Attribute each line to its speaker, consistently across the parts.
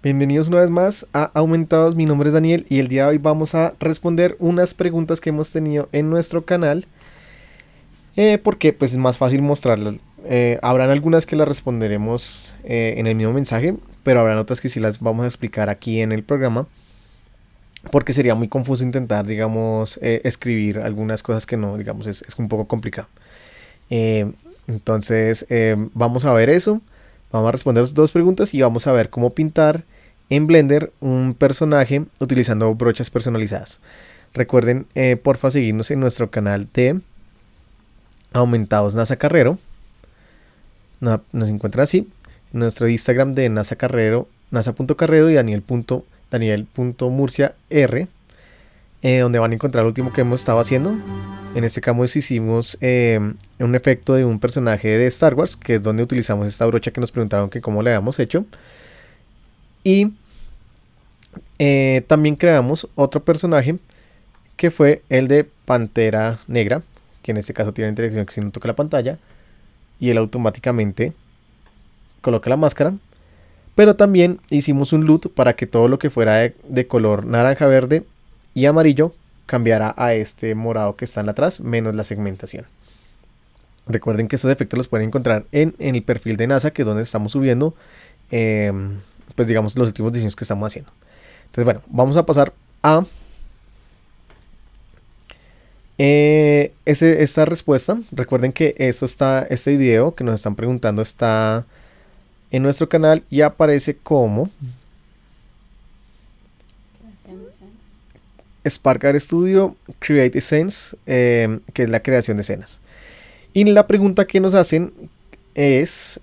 Speaker 1: Bienvenidos una vez más a Aumentados. Mi nombre es Daniel y el día de hoy vamos a responder unas preguntas que hemos tenido en nuestro canal, porque pues es más fácil mostrarlas. Habrán algunas que las responderemos en el mismo mensaje, pero habrán otras que sí las vamos a explicar aquí en el programa, porque sería muy confuso intentar, digamos, escribir algunas cosas que no, digamos, es un poco complicado. Eh, entonces, vamos a ver eso. Vamos a responder las dos preguntas y vamos a ver cómo pintar en Blender un personaje utilizando brochas personalizadas. Recuerden, porfa, seguirnos en nuestro canal de Aumentados NASA Carrero. Nos encuentran así. En nuestro Instagram de NASA Carrero, nasa.carrero y daniel.murciar, donde van a encontrar lo último que hemos estado haciendo. En este caso hicimos un efecto de un personaje de Star Wars, que es donde utilizamos esta brocha que nos preguntaron que cómo la habíamos hecho. Y también creamos otro personaje que fue el de Pantera Negra, que en este caso tiene interacción que si no toca la pantalla y él automáticamente coloca la máscara. Pero también hicimos un LUT para que todo lo que fuera de color naranja, verde y amarillo cambiará a este morado que está en atrás, menos la segmentación. Recuerden que estos efectos los pueden encontrar en el perfil de NASA, que es donde estamos subiendo, eh, pues digamos, los últimos diseños que estamos haciendo. Entonces, bueno, vamos a pasar a esta respuesta. Recuerden que este video que nos están preguntando está en nuestro canal y aparece como Spark Art Studio Create Scenes, que es la creación de escenas. Y la pregunta que nos hacen es,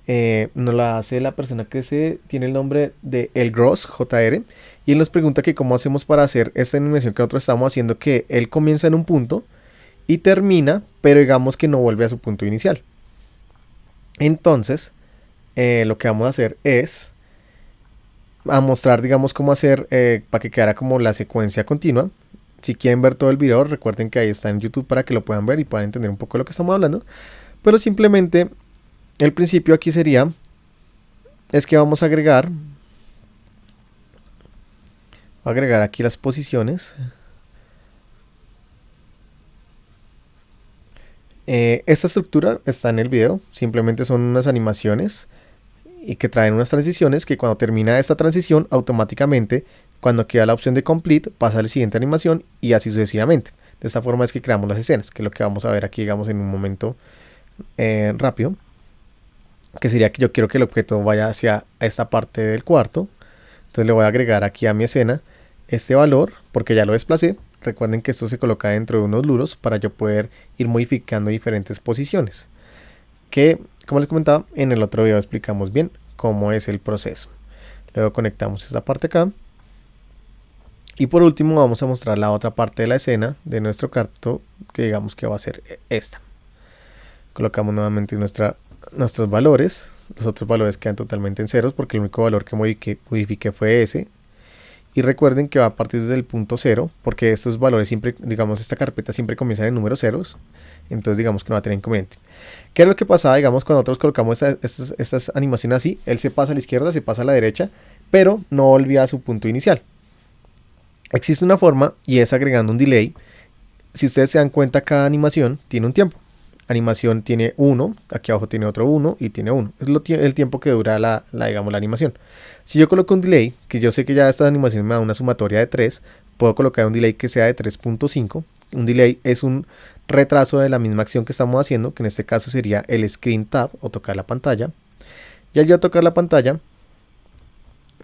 Speaker 1: nos la hace la persona que tiene el nombre de El Gross JR, y él nos pregunta que cómo hacemos para hacer esta animación que nosotros estamos haciendo, que él comienza en un punto y termina, pero digamos que no vuelve a su punto inicial. Entonces, lo que vamos a hacer es a mostrar, digamos, cómo hacer para que quedara como la secuencia continua. Si quieren ver todo el video, recuerden que ahí está en YouTube para que lo puedan ver y puedan entender un poco de lo que estamos hablando. Pero simplemente el principio aquí sería, es que vamos a agregar aquí las posiciones. Esta estructura está en el video, simplemente son unas animaciones y que traen unas transiciones que cuando termina esta transición automáticamente, cuando queda la opción de complete, pasa a la siguiente animación y así sucesivamente. De esta forma es que creamos las escenas, que es lo que vamos a ver aquí, digamos, en un momento rápido, que sería que yo quiero que el objeto vaya hacia esta parte del cuarto. Entonces le voy a agregar aquí a mi escena este valor, porque ya lo desplacé. Recuerden que esto se coloca dentro de unos luros para yo poder ir modificando diferentes posiciones, que como les comentaba en el otro video explicamos bien cómo es el proceso. Luego conectamos esta parte acá y por último vamos a mostrar la otra parte de la escena de nuestro carto, que digamos que va a ser esta. Colocamos nuevamente nuestros valores. Los otros valores quedan totalmente en ceros porque el único valor que modifiqué fue ese. Y recuerden que va a partir desde el punto 0, porque estos valores siempre, digamos, esta carpeta siempre comienza en números ceros. Entonces digamos que no va a tener inconveniente. ¿Qué es lo que pasaba, digamos, cuando nosotros colocamos estas animaciones así? Él se pasa a la izquierda, se pasa a la derecha, pero no volvía a su punto inicial. Existe una forma y es agregando un delay. Si ustedes se dan cuenta, cada animación tiene un tiempo. Animación tiene 1, aquí abajo tiene otro 1 y tiene 1. Es el tiempo que dura digamos, la animación. Si yo coloco un delay, que yo sé que ya esta animación me da una sumatoria de 3, puedo colocar un delay que sea de 3.5. Un delay es un retraso de la misma acción que estamos haciendo, que en este caso sería el screen tab o tocar la pantalla. Y al yo tocar la pantalla,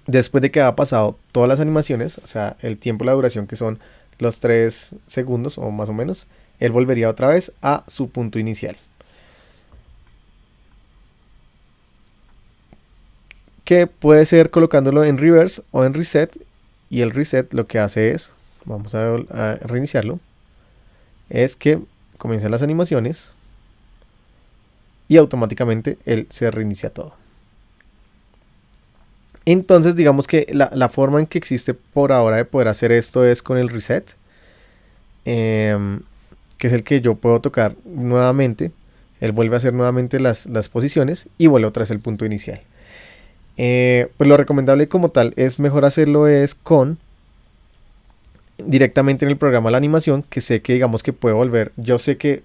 Speaker 1: después de que haya pasado todas las animaciones, o sea, el tiempo, la duración que son los 3 segundos o más o menos, él volvería otra vez a su punto inicial. Que puede ser colocándolo en reverse o en reset. Y el reset lo que hace es, vamos a reiniciarlo, es que comienzan las animaciones y automáticamente él se reinicia todo. Entonces digamos que la forma en que existe por ahora de poder hacer esto es con el reset. Que es el que yo puedo tocar nuevamente. Él vuelve a hacer nuevamente las posiciones y vuelve otra vez al punto inicial. Pues lo recomendable como tal es mejor hacerlo es con directamente en el programa la animación, que sé que digamos que puedo volver, yo sé que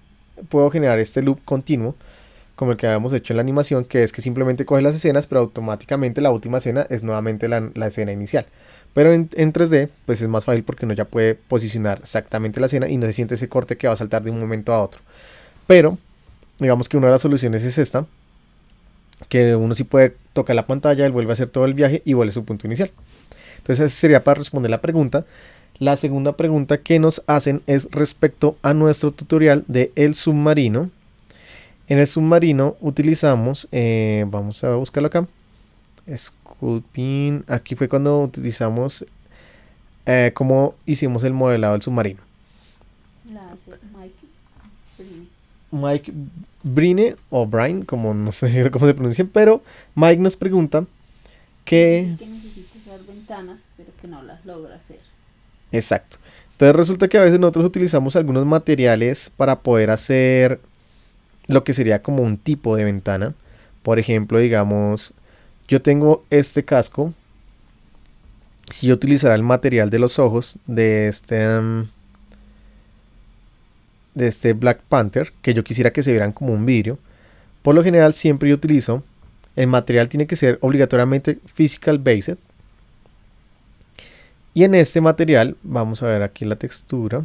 Speaker 1: puedo generar este loop continuo como el que habíamos hecho en la animación, que es que simplemente coge las escenas, pero automáticamente la última escena es nuevamente la escena inicial. Pero en 3D, pues es más fácil porque uno ya puede posicionar exactamente la escena y no se siente ese corte que va a saltar de un momento a otro. Pero, digamos que una de las soluciones es esta, que uno sí puede tocar la pantalla, él vuelve a hacer todo el viaje y vuelve a su punto inicial. Entonces, esa sería para responder la pregunta. La segunda pregunta que nos hacen es respecto a nuestro tutorial de El Submarino. En el submarino utilizamos, vamos a buscarlo acá, Sculpting, aquí fue cuando utilizamos cómo hicimos el modelado del submarino.
Speaker 2: La hace Mike Brine.
Speaker 1: Mike Brine o Brine, como no sé cómo se pronuncia, pero Mike nos pregunta que...
Speaker 2: Que necesita usar ventanas, pero que no las logra hacer.
Speaker 1: Exacto. Entonces resulta que a veces nosotros utilizamos algunos materiales para poder hacer lo que sería como un tipo de ventana. Por ejemplo, digamos, yo tengo este casco. Si yo utilizara el material de los ojos de este Black Panther, que yo quisiera que se vieran como un vidrio, por lo general siempre yo utilizo, el material tiene que ser obligatoriamente physical based. Y en este material, vamos a ver aquí la textura,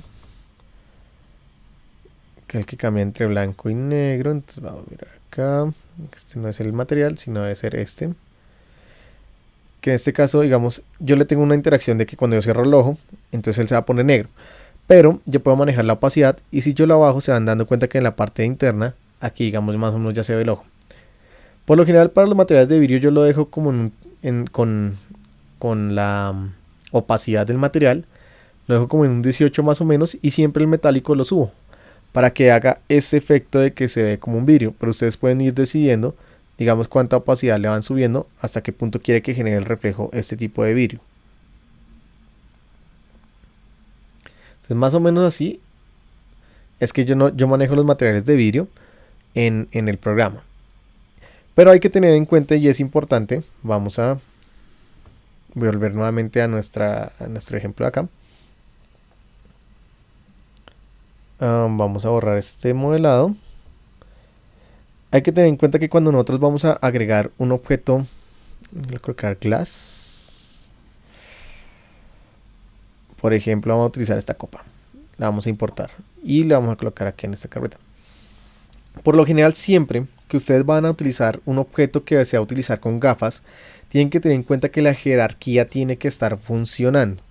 Speaker 1: que es el que cambia entre blanco y negro. Entonces vamos a mirar acá. Este no es el material, sino debe ser este. Que en este caso, digamos, yo le tengo una interacción de que cuando yo cierro el ojo, entonces él se va a poner negro. Pero yo puedo manejar la opacidad y si yo la bajo se van dando cuenta que en la parte interna, aquí digamos más o menos ya se ve el ojo. Por lo general para los materiales de vidrio yo lo dejo como con la opacidad del material. Lo dejo como en un 18 más o menos y siempre el metálico lo subo para que haga ese efecto de que se ve como un vidrio. Pero ustedes pueden ir decidiendo, digamos, cuánta opacidad le van subiendo, hasta qué punto quiere que genere el reflejo este tipo de vidrio. Entonces, más o menos así es que yo manejo los materiales de vidrio en el programa. Pero hay que tener en cuenta, y es importante, vamos a volver nuevamente a nuestro ejemplo de acá. Vamos a borrar este modelado. Hay que tener en cuenta que cuando nosotros vamos a agregar un objeto, voy a colocar glass. Por ejemplo, vamos a utilizar esta copa. La vamos a importar y la vamos a colocar aquí en esta carpeta. Por lo general, siempre que ustedes van a utilizar un objeto que desea utilizar con gafas, tienen que tener en cuenta que la jerarquía tiene que estar funcionando.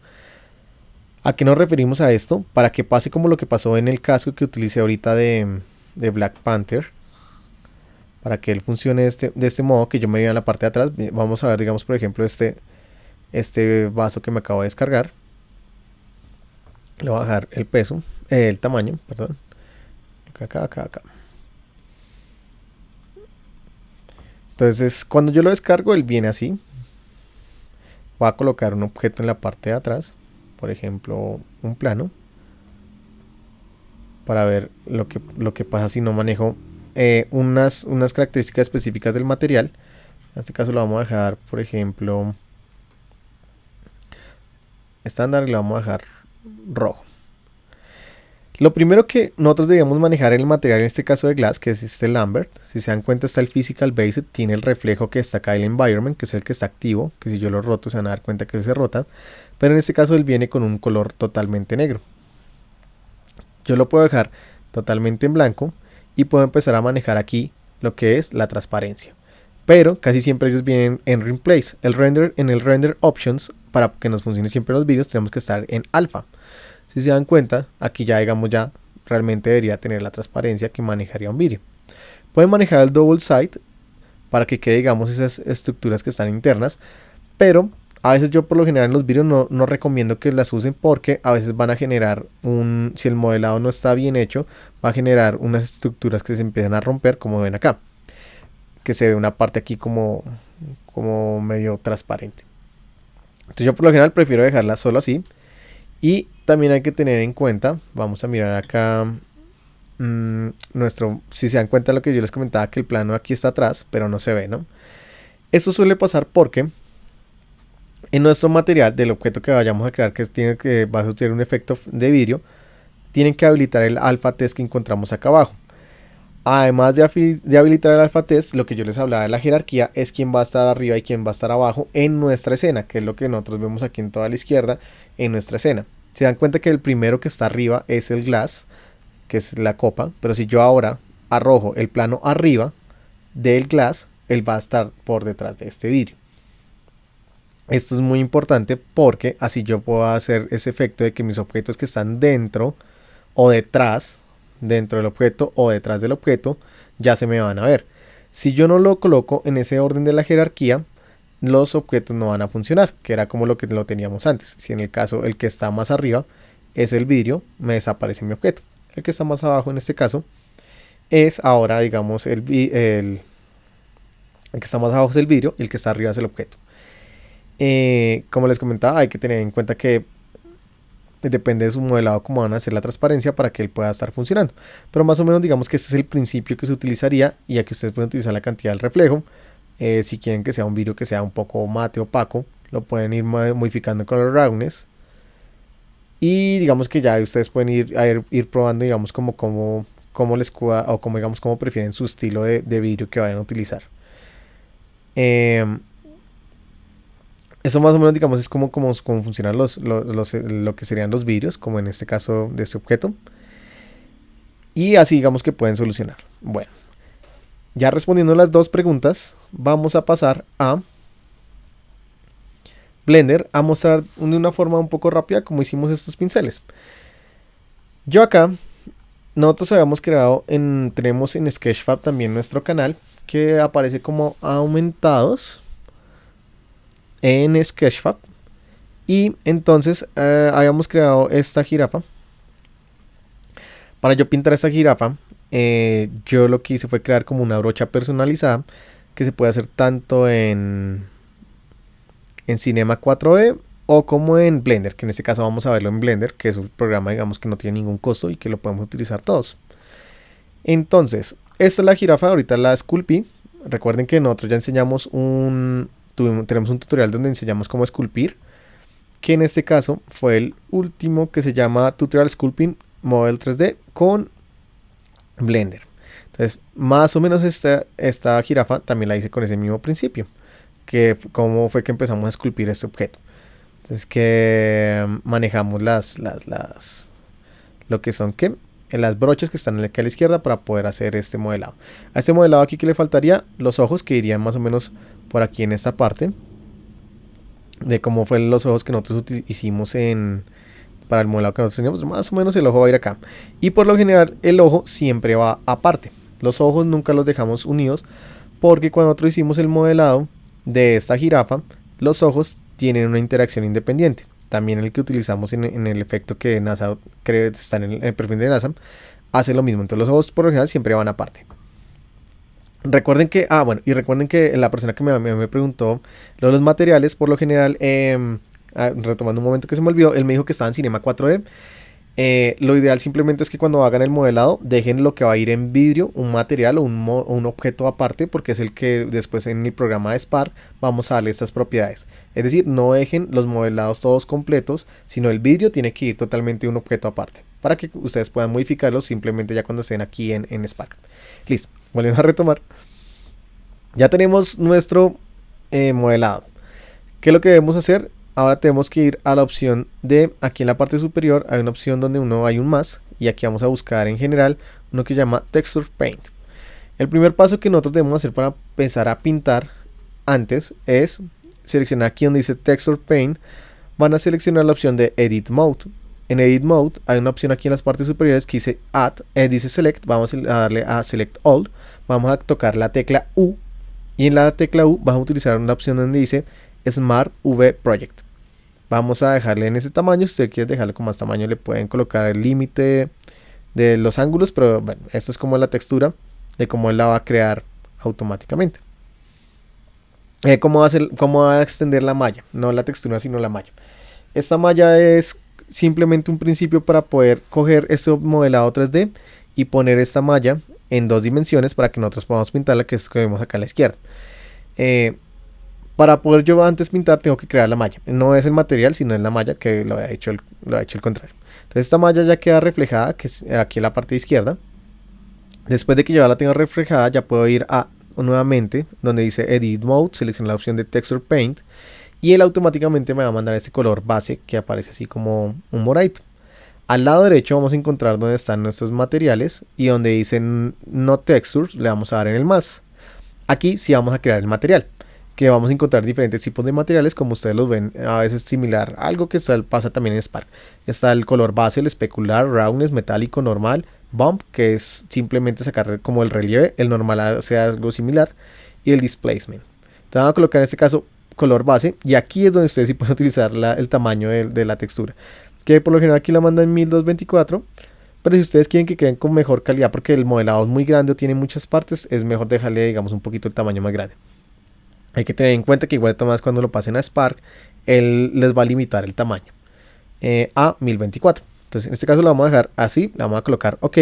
Speaker 1: ¿A qué nos referimos a esto? Para que pase como lo que pasó en el casco que utilicé ahorita de Black Panther. Para que él funcione de este modo, que yo me vea en la parte de atrás. Vamos a ver, digamos, por ejemplo, este vaso que me acabo de descargar. Le voy a bajar el peso, el tamaño, perdón. Acá. Entonces, cuando yo lo descargo, él viene así. Voy a colocar un objeto en la parte de atrás. Por ejemplo, un plano. Para ver lo que pasa si no manejo unas características específicas del material. En este caso lo vamos a dejar, por ejemplo, estándar, y lo vamos a dejar rojo. Lo primero que nosotros debemos manejar en el material, en este caso de glass, que es este Lambert. Si se dan cuenta, está el Physical Based, tiene el reflejo que está acá, el Environment, que es el que está activo, que si yo lo roto se van a dar cuenta que se rota. Pero en este caso él viene con un color totalmente negro. Yo lo puedo dejar totalmente en blanco y puedo empezar a manejar aquí lo que es la transparencia. Pero casi siempre ellos vienen en Replace. En el Render Options, para que nos funcione siempre los vídeos, tenemos que estar en alfa. Si se dan cuenta, aquí ya digamos ya realmente debería tener la transparencia que manejaría un vídeo. Pueden manejar el Double Side para que quede digamos esas estructuras que están internas, pero a veces yo por lo general en los vídeos no recomiendo que las usen porque a veces van a generar si el modelado no está bien hecho, va a generar unas estructuras que se empiezan a romper, como ven acá, que se ve una parte aquí como medio transparente. Entonces yo por lo general prefiero dejarla solo así. Y también hay que tener en cuenta, vamos a mirar acá si se dan cuenta lo que yo les comentaba, que el plano aquí está atrás, pero no se ve, ¿no? Esto suele pasar porque en nuestro material del objeto que vayamos a crear, que va a tener un efecto de vidrio, tienen que habilitar el alpha test que encontramos acá abajo. Además de habilitar el alpha test, lo que yo les hablaba de la jerarquía es quién va a estar arriba y quién va a estar abajo en nuestra escena, que es lo que nosotros vemos aquí en toda la izquierda en nuestra escena. Se dan cuenta que el primero que está arriba es el glass, que es la copa, pero si yo ahora arrojo el plano arriba del glass, él va a estar por detrás de este vidrio. Esto es muy importante porque así yo puedo hacer ese efecto de que mis objetos que están dentro o detrás, dentro del objeto o detrás del objeto, ya se me van a ver. Si yo no lo coloco en ese orden de la jerarquía, los objetos no van a funcionar, que era como lo que lo teníamos antes. Si en el caso el que está más arriba es el vidrio, me desaparece mi objeto. El que está más abajo en este caso es ahora, digamos, el que está más abajo es el vidrio y el que está arriba es el objeto. Como les comentaba, hay que tener en cuenta que depende de su modelado cómo van a hacer la transparencia para que él pueda estar funcionando. Pero más o menos digamos que este es el principio que se utilizaría, y aquí ustedes pueden utilizar la cantidad del reflejo. Si quieren que sea un vidrio que sea un poco mate, opaco, lo pueden ir modificando con el roughness. Y digamos que ya ustedes pueden ir probando, digamos, cómo les cuida, o como digamos cómo prefieren su estilo de vidrio que vayan a utilizar. Eso más o menos, digamos, es como funcionan lo que serían los vidrios, como en este caso de este objeto. Y así digamos que pueden solucionar. Bueno, ya respondiendo las dos preguntas, vamos a pasar a Blender a mostrar de una forma un poco rápida cómo hicimos estos pinceles. Yo acá, nosotros habíamos creado, tenemos en Sketchfab también nuestro canal, que aparece como aumentados en Sketchfab, y entonces habíamos creado esta jirafa. Para yo pintar esta jirafa, yo lo que hice fue crear como una brocha personalizada que se puede hacer tanto en Cinema 4D o como en Blender, que en este caso vamos a verlo en Blender, que es un programa, digamos, que no tiene ningún costo y que lo podemos utilizar todos. Entonces, esta es la jirafa, ahorita la esculpí. Recuerden que nosotros ya enseñamos tenemos un tutorial donde enseñamos cómo esculpir, que en este caso fue el último, que se llama Tutorial Sculpting Model 3D con Blender. Entonces, más o menos esta jirafa también la hice con ese mismo principio, que cómo fue que empezamos a esculpir este objeto. Entonces, que manejamos lo que son las brochas que están aquí a la izquierda para poder hacer este modelado. A este modelado aquí que le faltaría los ojos, que irían más o menos por aquí en esta parte, de cómo fueron los ojos que nosotros hicimos para el modelado que nosotros teníamos. Más o menos el ojo va a ir acá, y por lo general el ojo siempre va aparte. Los ojos nunca los dejamos unidos, porque cuando nosotros hicimos el modelado de esta jirafa, los ojos tienen una interacción independiente. También el que utilizamos en el efecto que NASA cree está en el perfil de NASA hace lo mismo. Entonces los ojos por lo general siempre van aparte. Recuerden que, recuerden que la persona que me preguntó los materiales, por lo general, retomando un momento que se me olvidó, él me dijo que estaba en Cinema 4D. Lo ideal simplemente es que cuando hagan el modelado dejen lo que va a ir en vidrio, un material o un objeto aparte, porque es el que después en el programa de Spark vamos a darle estas propiedades. Es decir, no dejen los modelados todos completos, sino el vidrio tiene que ir totalmente un objeto aparte, para que ustedes puedan modificarlo simplemente ya cuando estén aquí en Spark. Listo, volviendo a retomar. Ya tenemos nuestro modelado. ¿Qué es lo que debemos hacer? Ahora tenemos que ir a la opción de aquí en la parte superior. Hay una opción donde hay un más, y aquí vamos a buscar en general uno que se llama Texture Paint. El primer paso que nosotros debemos hacer para empezar a pintar antes es seleccionar aquí donde dice Texture Paint. Van a seleccionar la opción de Edit Mode. En Edit Mode hay una opción aquí en las partes superiores que dice Add, dice Select. Vamos a darle a Select All. Vamos a tocar la tecla U, y en la tecla U vamos a utilizar una opción donde dice Smart V Project. Vamos a dejarle en ese tamaño. Si usted quiere dejarle con más tamaño, le pueden colocar el límite de los ángulos, pero bueno, esto es como la textura de cómo él la va a crear automáticamente. ¿Cómo va a extender la malla? No la textura, sino la malla. Esta malla es simplemente un principio para poder coger este modelado 3D y poner esta malla en 2 dimensiones para que nosotros podamos pintarla, que es lo que vemos acá a la izquierda. para poder yo antes pintar tengo que crear la malla. No es el material, sino es la malla que lo ha hecho el contrario. Entonces esta malla ya queda reflejada, que es aquí en la parte izquierda. Después de que yo ya la tenga reflejada, ya puedo ir a nuevamente donde dice Edit Mode, seleccionar la opción de Texture Paint y él automáticamente me va a mandar este color base que aparece así como un moradito. Al lado derecho vamos a encontrar donde están nuestros materiales y donde dicen No Textures le vamos a dar en el más. Aquí sí vamos a crear el material, que vamos a encontrar diferentes tipos de materiales como ustedes los ven, a veces similar a algo que pasa también en Spark. Está el color base, el especular, roundness, metálico, normal, bump, que es simplemente sacar como el relieve, el normal sea algo similar, y el displacement. Entonces vamos a colocar en este caso color base y aquí es donde ustedes sí pueden utilizar el tamaño de la textura, que por lo general aquí la mandan en 1224. Pero si ustedes quieren que queden con mejor calidad porque el modelado es muy grande o tiene muchas partes, es mejor dejarle, digamos, un poquito el tamaño más grande. Hay que tener en cuenta que igual Tomás cuando lo pasen a Spark, él les va a limitar el tamaño a 1024. Entonces en este caso lo vamos a dejar así, le vamos a colocar OK.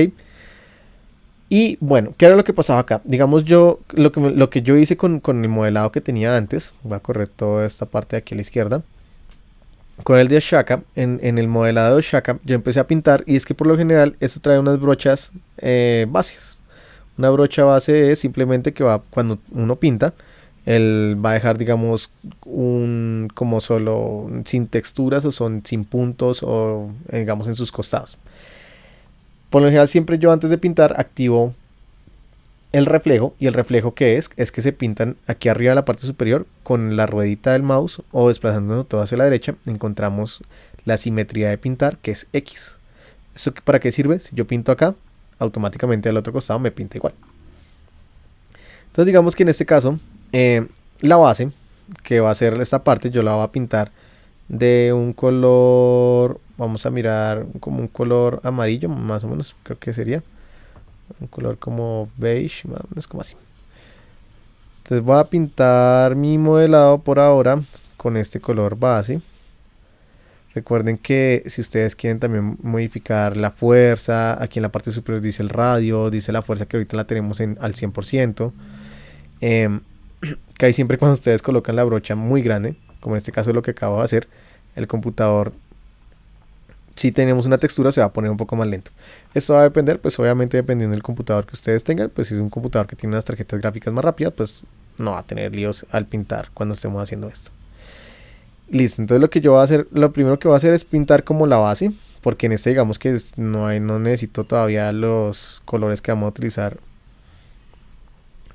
Speaker 1: Y bueno, ¿qué era lo que pasaba acá? Digamos yo, lo que yo hice con el modelado que tenía antes, voy a correr toda esta parte de aquí a la izquierda. Con el de Oshaka, en el modelado de Oshaka, yo empecé a pintar y es que por lo general esto trae unas brochas bases. Una brocha base es simplemente que va cuando uno pinta, él va a dejar, digamos, como solo sin texturas o son sin puntos o digamos en sus costados. Por lo general siempre yo antes de pintar activo el reflejo, y el reflejo que es que se pintan aquí arriba en la parte superior con la ruedita del mouse o desplazándonos todo hacia la derecha encontramos la simetría de pintar, que es X. ¿Eso para qué sirve? Si yo pinto acá, automáticamente al otro costado me pinta igual. Entonces digamos que en este caso la base, que va a ser esta parte, yo la voy a pintar de un color, vamos a mirar como un color amarillo más o menos, creo que sería un color como beige, más o menos como así. Entonces voy a pintar mi modelado por ahora con este color base. Recuerden que si ustedes quieren también modificar la fuerza, aquí en la parte superior dice el radio, dice la fuerza que ahorita la tenemos al 100%. Que ahí siempre cuando ustedes colocan la brocha muy grande, como en este caso es lo que acabo de hacer, el computador, si tenemos una textura se va a poner un poco más lento. Esto va a depender, pues obviamente dependiendo del computador que ustedes tengan, pues si es un computador que tiene unas tarjetas gráficas más rápidas, pues no va a tener líos al pintar cuando estemos haciendo esto. Listo, entonces lo que yo voy a hacer, lo primero que voy a hacer es pintar como la base, porque en este digamos que no necesito todavía los colores que vamos a utilizar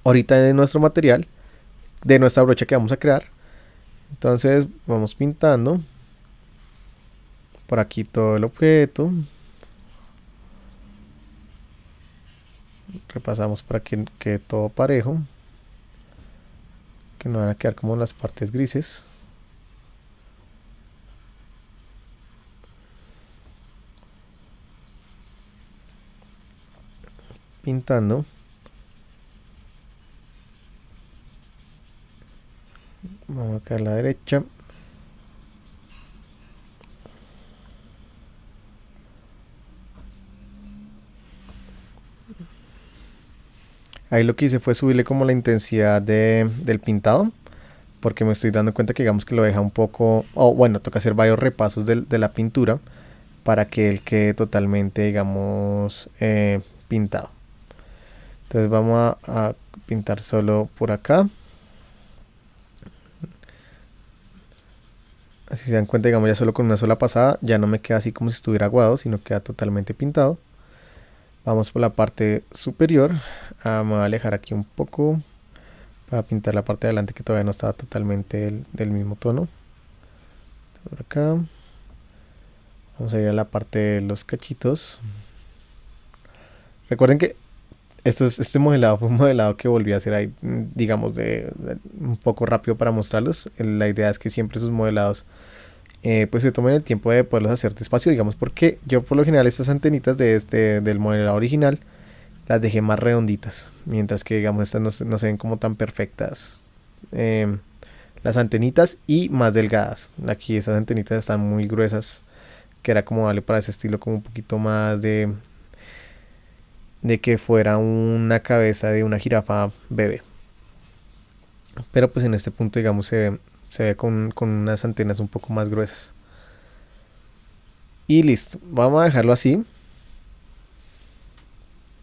Speaker 1: ahorita de nuestro material, de nuestra brocha que vamos a crear. Entonces vamos pintando por aquí todo el objeto, repasamos para que quede todo parejo, que no van a quedar como las partes grises. Pintando, vamos acá a la derecha. Ahí lo que hice fue subirle como la intensidad del pintado, porque me estoy dando cuenta que digamos que lo deja un poco, o bueno, toca hacer varios repasos de la pintura para que él quede totalmente, digamos, pintado. Entonces vamos a pintar solo por acá. Así se dan cuenta, digamos, ya solo con una sola pasada, ya no me queda así como si estuviera aguado, sino queda totalmente pintado. Vamos por la parte superior, me voy a alejar aquí un poco para pintar la parte de adelante que todavía no estaba totalmente del mismo tono. Por acá. Vamos a ir a la parte de los cachitos. Recuerden que este modelado fue un modelado que volví a hacer ahí, digamos, un poco rápido para mostrarlos. La idea es que siempre esos modelados pues se tomen el tiempo de poderlos hacer despacio, digamos, porque yo por lo general estas antenitas del modelado original las dejé más redonditas, mientras que digamos estas no se ven como tan perfectas las antenitas y más delgadas. Aquí estas antenitas están muy gruesas, que era como darle para ese estilo como un poquito más de que fuera una cabeza de una jirafa bebé. pero pues en este punto digamos se ve con unas antenas un poco más gruesas. Y listo, vamos a dejarlo así.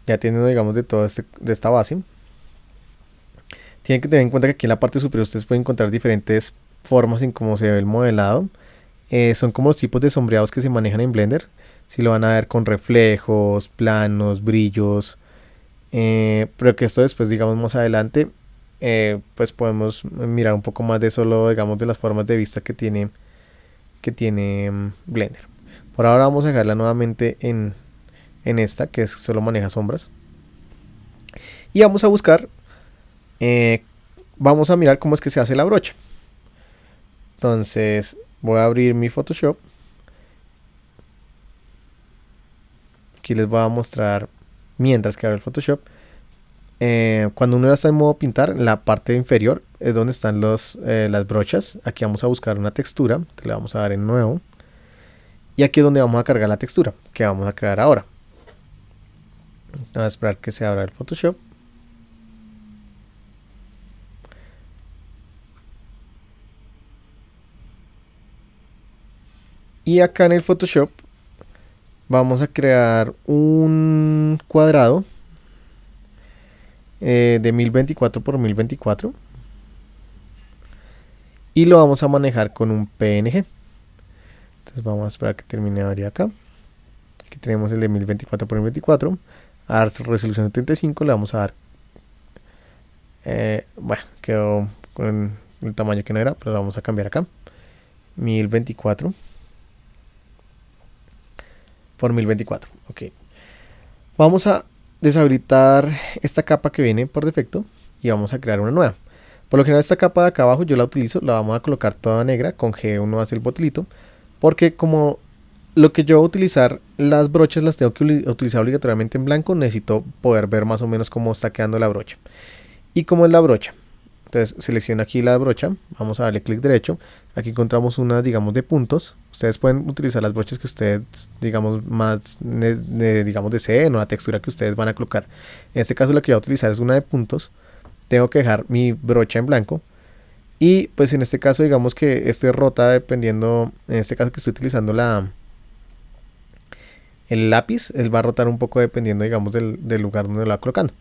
Speaker 1: Ya teniendo digamos de de esta base. Tienen que tener en cuenta que aquí en la parte superior ustedes pueden encontrar diferentes formas en cómo se ve el modelado. Son como los tipos de sombreados que se manejan en Blender. Si lo van a ver con reflejos, planos, brillos. Pero que esto después, digamos, más adelante, pues podemos mirar un poco más de solo, digamos, de las formas de vista que tiene Blender. Por ahora vamos a dejarla nuevamente en esta, que solo maneja sombras. Y vamos a buscar, vamos a mirar cómo es que se hace la brocha. Entonces voy a abrir mi Photoshop. Aquí les voy a mostrar mientras que abro el Photoshop. Cuando uno ya está en modo pintar, la parte inferior es donde están las brochas. Aquí vamos a buscar una textura, le vamos a dar en nuevo. Y aquí es donde vamos a cargar la textura que vamos a crear ahora. Vamos a esperar que se abra el Photoshop. Y acá en el Photoshop vamos a crear un cuadrado de 1024 por 1024 y lo vamos a manejar con un PNG. Entonces vamos a esperar que termine de abrir acá. Aquí tenemos el de 1024 por 1024. A dar resolución 75 le vamos a dar bueno, quedó con el tamaño que no era, pero lo vamos a cambiar acá. 1024 por 1024. Ok. Vamos a deshabilitar esta capa que viene por defecto y vamos a crear una nueva. Por lo general esta capa de acá abajo yo la utilizo, la vamos a colocar toda negra, con G1 hace el botilito, porque como lo que yo voy a utilizar, las brochas las tengo que utilizar obligatoriamente en blanco, necesito poder ver más o menos cómo está quedando la brocha. Y cómo es la brocha. Entonces selecciono aquí la brocha, vamos a darle clic derecho, aquí encontramos unas, digamos, de puntos. Ustedes pueden utilizar las brochas que ustedes, digamos, más digamos, deseen, o la textura que ustedes van a colocar. En este caso la que voy a utilizar es una de puntos. Tengo que dejar mi brocha en blanco. Y pues en este caso digamos que este rota dependiendo, en este caso que estoy utilizando el lápiz, él va a rotar un poco dependiendo, digamos, del lugar donde lo va colocando.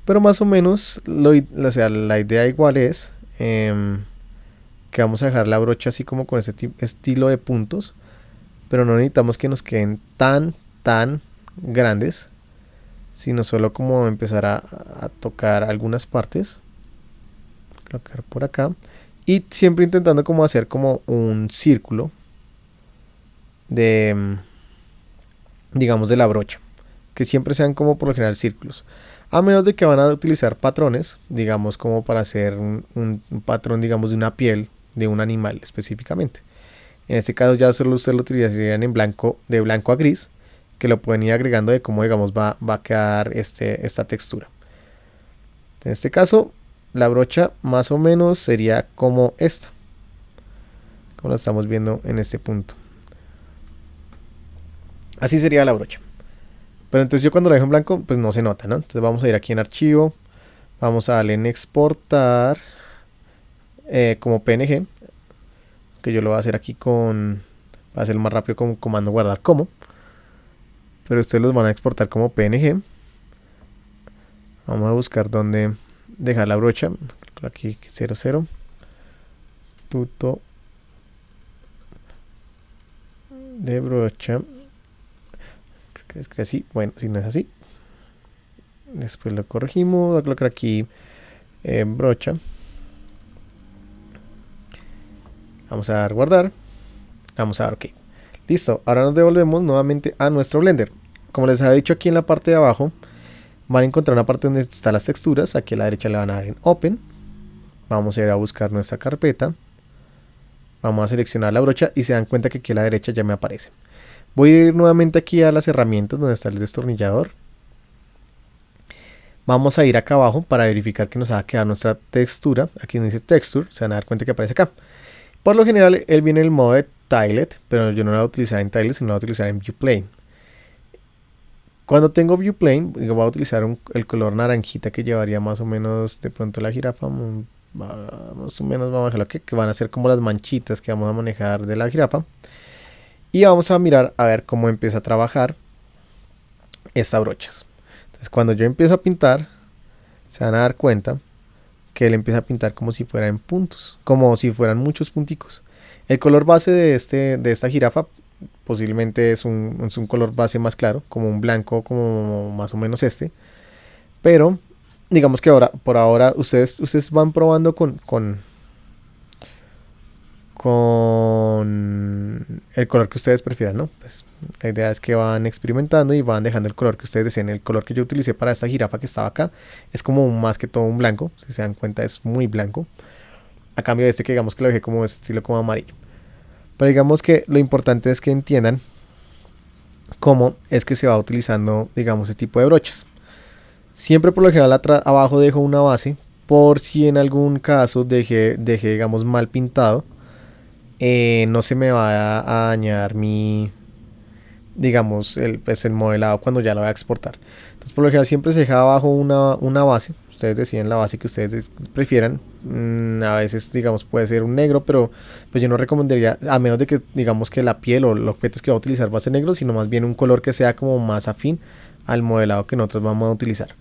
Speaker 1: Pero más o menos, o sea, la idea igual es que vamos a dejar la brocha así como con este estilo de puntos. Pero no necesitamos que nos queden tan grandes, sino solo como empezar a tocar algunas partes. Colocar por acá. Y siempre intentando como hacer como un círculo de, digamos, de la brocha. Que siempre sean como por lo general círculos. A menos de que van a utilizar patrones, digamos como para hacer un patrón, digamos, de una piel de un animal específicamente. En este caso ya solo ustedes lo utilizarían en blanco, de blanco a gris, que lo pueden ir agregando de cómo, digamos, va a quedar esta textura. En este caso, la brocha más o menos sería como esta, como lo estamos viendo en este punto. Así sería la brocha. Pero entonces yo cuando la dejo en blanco, pues no se nota, ¿no? Entonces vamos a ir aquí en archivo, vamos a darle en exportar como PNG, que yo lo voy a hacer aquí va a ser más rápido con comando guardar como, pero ustedes los van a exportar como PNG. Vamos a buscar dónde dejar la brocha, aquí 00, tuto de brocha. Es que así, bueno, si no es así, después lo corregimos, voy a colocar aquí brocha, vamos a dar guardar, vamos a dar ok, listo. Ahora nos devolvemos nuevamente a nuestro Blender. Como les había dicho, aquí en la parte de abajo van a encontrar una parte donde están las texturas. Aquí a la derecha le van a dar en open, vamos a ir a buscar nuestra carpeta, vamos a seleccionar la brocha y se dan cuenta que aquí a la derecha ya me aparece. Voy a ir nuevamente aquí a las herramientas donde está el destornillador. Vamos a ir acá abajo para verificar que nos va a quedar nuestra textura. Aquí donde dice texture, se van a dar cuenta que aparece acá. Por lo general él viene en el modo de tilet, pero yo no lo voy a utilizar en tilet, sino lo voy a utilizar en viewplane. Cuando tengo viewplane, voy a utilizar el color naranjita que llevaría más o menos de pronto la jirafa. Más o menos vamos a dejarlo que van a ser como las manchitas que vamos a manejar de la jirafa. Y vamos a mirar a ver cómo empieza a trabajar estas brochas. Entonces cuando yo empiezo a pintar, se van a dar cuenta que él empieza a pintar como si fuera en puntos, como si fueran muchos punticos. El color base de esta jirafa posiblemente es un color base más claro, como un blanco, como más o menos este. Pero digamos que ahora, por ahora, ustedes van probando con el color que ustedes prefieran, ¿no? Pues, la idea es que van experimentando y van dejando el color que ustedes deseen. El color que yo utilicé para esta jirafa que estaba acá es como más que todo un blanco. Si se dan cuenta, es muy blanco. A cambio de este que digamos que lo dejé como estilo como amarillo. Pero digamos que lo importante es que entiendan cómo es que se va utilizando, digamos, ese tipo de brochas. Siempre por lo general abajo dejo una base por si en algún caso dejé digamos mal pintado. No se me va a dañar digamos, pues el modelado cuando ya lo voy a exportar. Entonces por lo general siempre se deja abajo una base. Ustedes deciden la base que ustedes prefieran. A veces digamos puede ser un negro, pero pues yo no recomendaría, a menos de que digamos que la piel o los objetos que va a utilizar va a ser negro, sino más bien un color que sea como más afín al modelado que nosotros vamos a utilizar.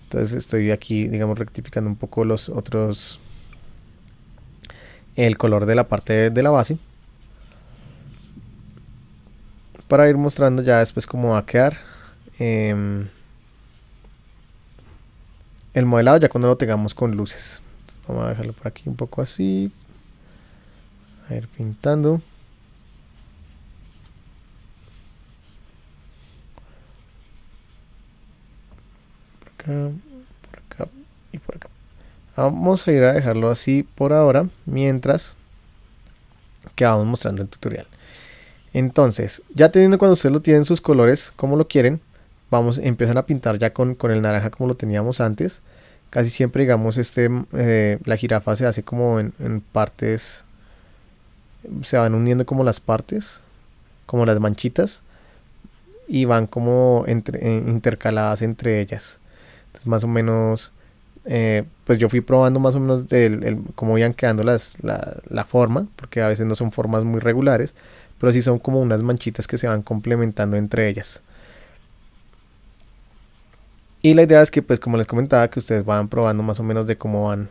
Speaker 1: Entonces estoy aquí digamos rectificando un poco los otros, el color de la parte de la base, para ir mostrando ya después cómo va a quedar el modelado ya cuando lo tengamos con luces. Entonces, vamos a dejarlo por aquí un poco así, a ir pintando. Por acá y por acá. Vamos a ir a dejarlo así por ahora, mientras que vamos mostrando el tutorial. Entonces, ya teniendo cuando ustedes lo tienen sus colores como lo quieren, empiezan a pintar ya con el naranja como lo teníamos antes. Casi siempre, digamos, la jirafa se hace como en partes, se van uniendo como las partes, como las manchitas, y van como intercaladas entre ellas. Entonces, más o menos, pues yo fui probando más o menos cómo iban quedando la forma, porque a veces no son formas muy regulares, pero sí son como unas manchitas que se van complementando entre ellas. Y la idea es que, pues como les comentaba, que ustedes van probando más o menos de cómo van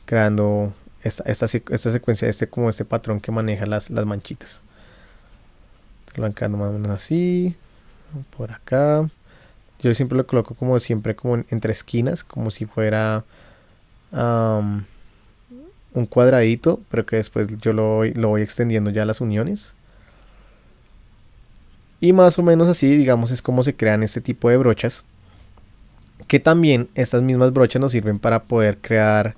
Speaker 1: creando esta secuencia, como este patrón que maneja las manchitas. Lo van creando más o menos así, por acá. Yo siempre lo coloco como siempre, como entre esquinas, como si fuera un cuadradito, pero que después yo lo voy extendiendo ya a las uniones. Y más o menos así, digamos, es como se crean este tipo de brochas. Que también estas mismas brochas nos sirven para poder crear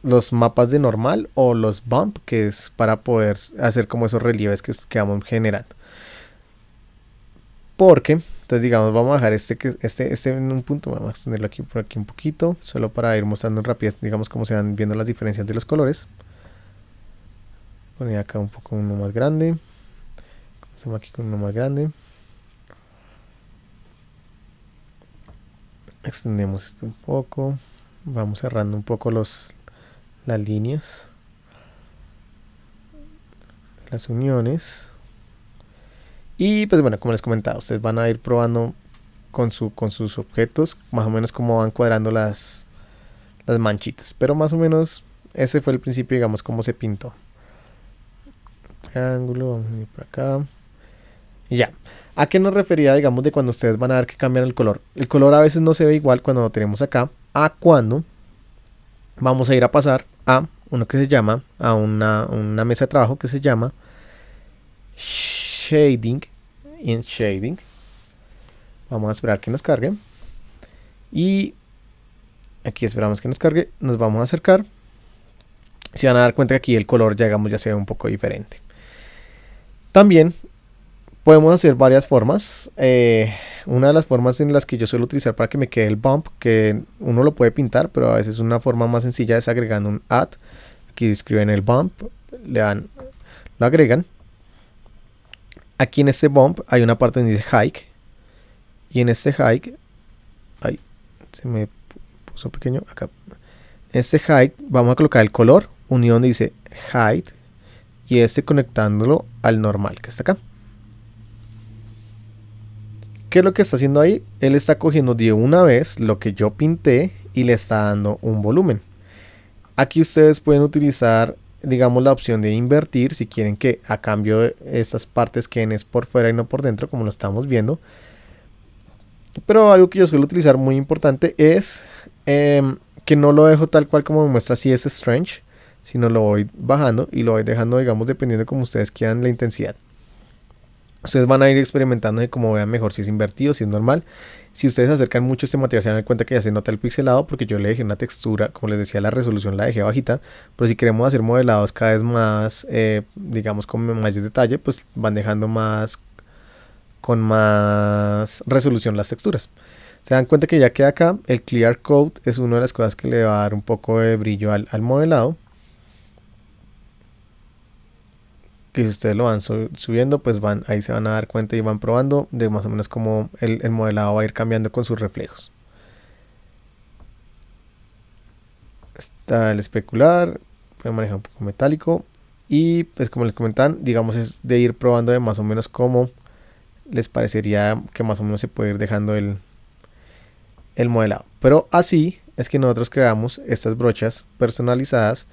Speaker 1: los mapas de normal o los bump, que es para poder hacer como esos relieves que vamos generando. Porque, entonces digamos, vamos a dejar este en un punto, vamos a extenderlo aquí por aquí un poquito, solo para ir mostrando en rapidez, digamos, cómo se van viendo las diferencias de los colores. Poner acá un poco uno más grande. Comenzamos aquí con uno más grande. Extendemos esto un poco. Vamos cerrando un poco las líneas. Las uniones. Y pues bueno, como les comentaba, ustedes van a ir probando con sus objetos, más o menos cómo van cuadrando las manchitas. Pero más o menos ese fue el principio, digamos, cómo se pintó. Triángulo, vamos a ir por acá. Y ya. ¿A qué nos refería, digamos, de cuando ustedes van a ver que cambian el color? El color a veces no se ve igual cuando lo tenemos acá, a cuando vamos a ir a pasar a uno que se llama, a una mesa de trabajo que se llama Shading. En Shading. Vamos a esperar que nos cargue. Y aquí esperamos que nos cargue. Nos vamos a acercar. Se van a dar cuenta que aquí el color ya se ve un poco diferente. También podemos hacer varias formas. Una de las formas en las que yo suelo utilizar para que me quede el bump, que uno lo puede pintar, pero a veces una forma más sencilla es agregando un add. Aquí escriben el bump, lo agregan. Aquí en este bump hay una parte donde dice hike. Y en este hike, se me puso pequeño, acá. Este height, vamos a colocar el color, unión donde dice height, y conectándolo al normal que está acá. ¿Qué es lo que está haciendo ahí? Él está cogiendo de una vez lo que yo pinté y le está dando un volumen. Aquí ustedes pueden utilizar, digamos, la opción de invertir si quieren que a cambio de estas partes queden es por fuera y no por dentro, como lo estamos viendo. Pero algo que yo suelo utilizar muy importante es que no lo dejo tal cual como me muestra si es Strange, sino lo voy bajando y lo voy dejando, digamos, dependiendo de cómo ustedes quieran la intensidad. Ustedes van a ir experimentando de cómo vean mejor si es invertido, si es normal. Si ustedes acercan mucho este material se dan cuenta que ya se nota el pixelado porque yo le dejé una textura, como les decía, la resolución la dejé bajita. Pero si queremos hacer modelados cada vez más, digamos, con más detalle, pues van dejando más, con más resolución las texturas. Se dan cuenta que ya queda acá, el Clear Coat es una de las cosas que le va a dar un poco de brillo al modelado. Que si ustedes lo van subiendo, pues ahí se van a dar cuenta y van probando de más o menos cómo el modelado va a ir cambiando con sus reflejos. Está el especular, puede manejar un poco metálico y pues como les comentan, digamos es de ir probando de más o menos cómo les parecería que más o menos se puede ir dejando el modelado. Pero así es que nosotros creamos estas brochas personalizadas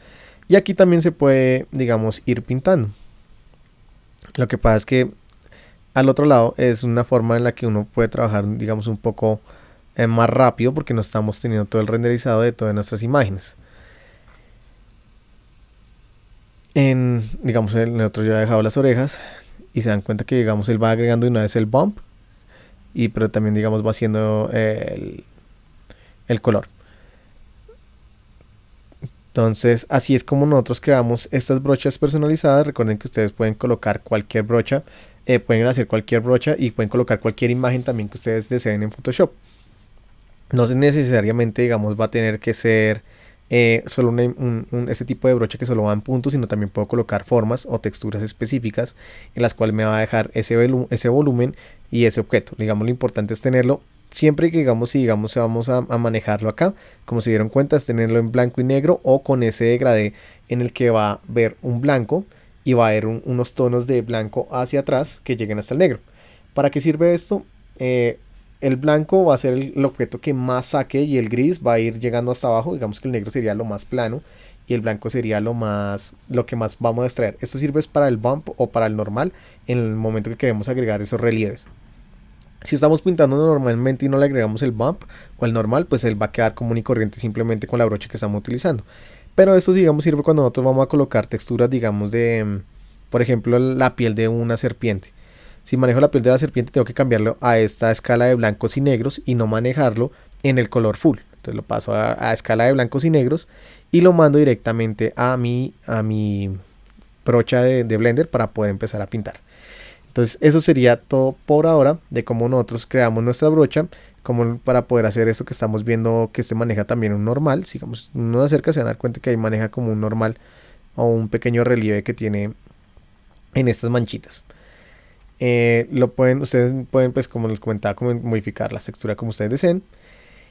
Speaker 1: y aquí también se puede, digamos, ir pintando. Lo que pasa es que al otro lado es una forma en la que uno puede trabajar, digamos, un poco más rápido porque no estamos teniendo todo el renderizado de todas nuestras imágenes. Digamos, en el otro yo he dejado las orejas y se dan cuenta que, digamos, él va agregando de una vez el bump pero también, digamos, va haciendo el color. Entonces, así es como nosotros creamos estas brochas personalizadas. Recuerden que ustedes pueden colocar cualquier brocha, pueden hacer cualquier brocha y pueden colocar cualquier imagen también que ustedes deseen en Photoshop. No necesariamente, digamos, va a tener que ser solo ese tipo de brocha que solo va en puntos, sino también puedo colocar formas o texturas específicas en las cuales me va a dejar ese volumen y ese objeto. Digamos, lo importante es tenerlo. Siempre que digamos vamos a manejarlo acá, como se dieron cuenta, es tenerlo en blanco y negro o con ese degradé en el que va a ver un blanco y va a haber unos tonos de blanco hacia atrás que lleguen hasta el negro. ¿Para qué sirve esto? El blanco va a ser el objeto que más saque y el gris va a ir llegando hasta abajo. Digamos que el negro sería lo más plano y el blanco sería lo que más vamos a extraer. Esto sirve para el bump o para el normal en el momento que queremos agregar esos relieves. Si estamos pintando normalmente y no le agregamos el bump o el normal, pues él va a quedar común y corriente simplemente con la brocha que estamos utilizando. Pero esto, digamos, sirve cuando nosotros vamos a colocar texturas, digamos, por ejemplo, la piel de una serpiente. Si manejo la piel de la serpiente, tengo que cambiarlo a esta escala de blancos y negros y no manejarlo en el color full. Entonces lo paso a escala de blancos y negros y lo mando directamente a mi brocha de Blender para poder empezar a pintar. Entonces eso sería todo por ahora de cómo nosotros creamos nuestra brocha, como para poder hacer eso que estamos viendo que este maneja también un normal. Si uno se acerca se van a dar cuenta que ahí maneja como un normal o un pequeño relieve que tiene en estas manchitas. Ustedes pueden, pues como les comentaba, como modificar la textura como ustedes deseen.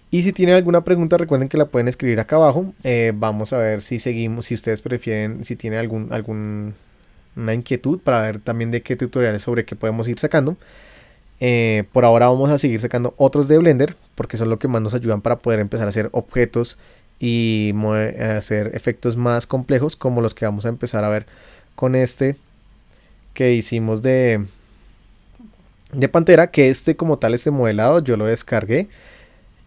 Speaker 1: Y si tienen alguna pregunta, recuerden que la pueden escribir acá abajo. Vamos a ver si seguimos, si ustedes prefieren, si tienen una inquietud para ver también de qué tutoriales sobre qué podemos ir sacando. Por ahora vamos a seguir sacando otros de Blender porque son lo que más nos ayudan para poder empezar a hacer objetos y hacer efectos más complejos como los que vamos a empezar a ver con este que hicimos de Pantera, que como tal este modelado yo lo descargué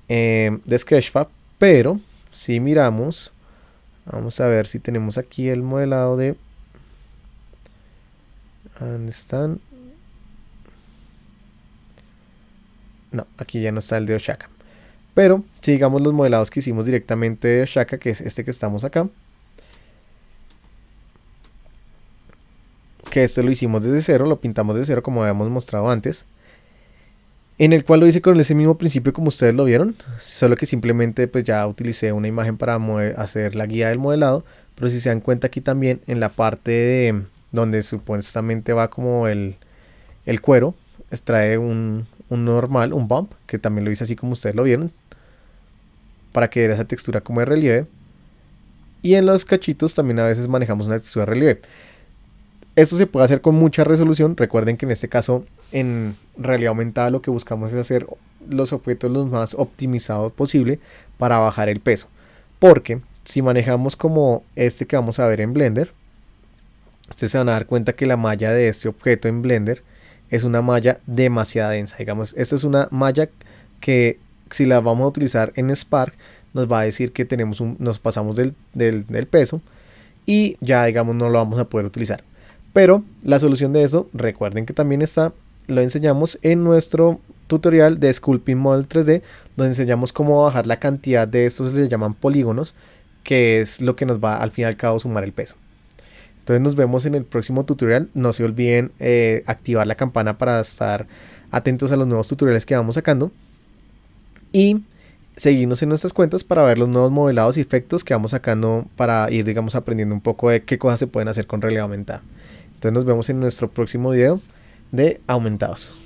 Speaker 1: de Sketchfab, pero si miramos, vamos a ver si tenemos aquí el modelado de ¿dónde están? No, aquí ya no está el de Oshaka. Pero si digamos los modelados que hicimos directamente de Oshaka, que es este que estamos acá, que este lo hicimos desde cero, lo pintamos desde cero como habíamos mostrado antes, en el cual lo hice con ese mismo principio como ustedes lo vieron, solo que simplemente pues ya utilicé una imagen para hacer la guía del modelado. Pero si se dan cuenta aquí también en la parte de donde supuestamente va como el cuero, extrae un normal, un bump, que también lo hice así como ustedes lo vieron. para que dé esa textura como de relieve. Y en los cachitos también a veces manejamos una textura de relieve. Esto se puede hacer con mucha resolución. Recuerden que en este caso, en realidad aumentada, lo que buscamos es hacer los objetos lo más optimizados posible para bajar el peso. Porque si manejamos como este que vamos a ver en Blender, ustedes se van a dar cuenta que la malla de este objeto en Blender es una malla demasiado densa. Digamos, esta es una malla que si la vamos a utilizar en Spark, nos va a decir que nos pasamos del peso y ya, digamos, no lo vamos a poder utilizar. Pero la solución de eso, recuerden que también lo enseñamos en nuestro tutorial de Sculpting Model 3D, donde enseñamos cómo bajar la cantidad de estos, se llaman polígonos, que es lo que nos va al fin y al cabo sumar el peso. Entonces nos vemos en el próximo tutorial. No se olviden activar la campana para estar atentos a los nuevos tutoriales que vamos sacando. Y seguirnos en nuestras cuentas para ver los nuevos modelados y efectos que vamos sacando para ir, digamos, aprendiendo un poco de qué cosas se pueden hacer con realidad aumentada. Entonces nos vemos en nuestro próximo video de aumentados.